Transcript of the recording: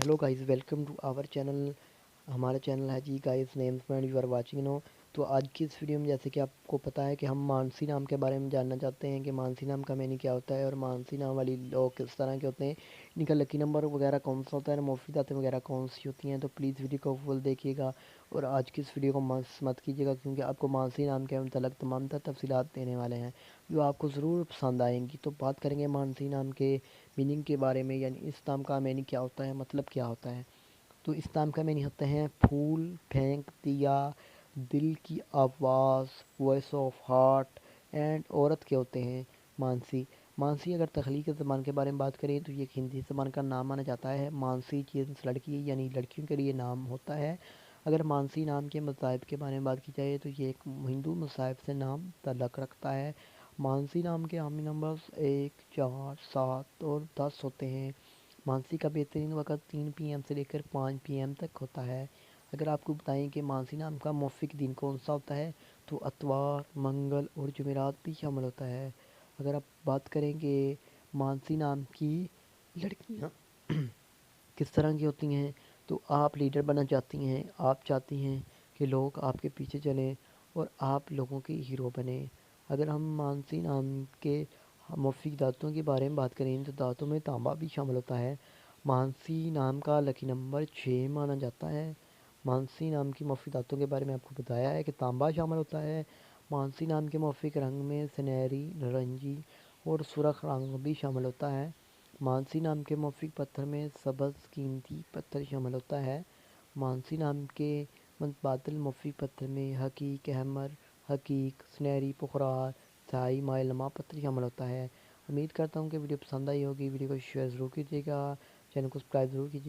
Hello guys, welcome to our channel. हमारा channel है जी guys, names friend you are watching no. तो आज की इस वीडियो में जैसे कि आपको पता है कि हम मानसी नाम के बारे में जानना चाहते हैं कि मानसी नाम का मीनिंग क्या होता है और मानसी नाम वाली लोग किस तरह के होते हैं, इनका लकी नंबर वगैरह कौन सा होता है, मुफ्त दातें वगैरह कौन सी होती हैं। तो प्लीज़ वीडियो को फुल देखिएगा और आज की इस वीडियो को मिस मत कीजिएगा, क्योंकि आपको मानसी नाम के मतलब तमाम तफसीलात देने वाले हैं जो आपको ज़रूर पसंद आएंगी। तो बात करेंगे मानसी नाम के मीनिंग के बारे में, यानी इस नाम का मीनिंग क्या होता है, मतलब क्या होता है। तो इस नाम का मीनिंग होते हैं फूल फेंक दिया, दिल की आवाज़, वॉइस ऑफ हार्ट एंड औरत के होते हैं मानसी। मानसी अगर तख्लीकी ज़बान के बारे में बात करें तो ये एक हिंदी ज़बान का नाम माना जाता है। मानसी जिन्स लड़की यानी लड़कियों के लिए नाम होता है। अगर मानसी नाम के मज़ाहिब के बारे में बात की जाए तो ये एक हिंदू मज़ाहिब से नाम तल्लक़ रखता है। मानसी नाम के आमी नंबर्स 1, 4, 7 और 10 होते हैं। मानसी का बेहतरीन वक़्त 3 पीएम से लेकर 5 पीएम तक होता है। अगर आपको बताएं कि मानसी नाम का मौफ़िक दिन कौन सा होता है तो अतवार, मंगल और जुमेरात भी शामिल होता है। अगर आप बात करेंगे मानसी नाम की लड़कियां किस तरह की होती हैं, तो आप लीडर बनना चाहती हैं, आप चाहती हैं कि लोग आपके पीछे चलें और आप लोगों की हीरो बने। अगर हम मानसी नाम के मुफ़ीद दांतों के बारे में बात करें तो दांतों में तांबा भी शामिल होता है। मानसी नाम का लकी नंबर 6 माना जाता है। मानसी नाम की मुफ़ीद दांतों के बारे में आपको बताया है कि तांबा शामिल होता है। मानसी नाम के मुफ़ीद रंग में सुनहरी, नारंगी और सुर्ख रंग भी शामिल होता है। मानसी नाम के मौफिक पत्थर में सब्ज़ कीमती पत्थर शामिल होता है। मानसी नाम के मुतबादिल मौफिक पत्थर में हकीक अहमर, हकीक, सुनहरी पुखरार, साई माइलमा पत्थर शामिल होता है। उम्मीद करता हूँ कि वीडियो पसंद आई होगी। वीडियो को शेयर ज़रूर कीजिएगा, चैनल को सब्सक्राइब ज़रूर कीजिएगा।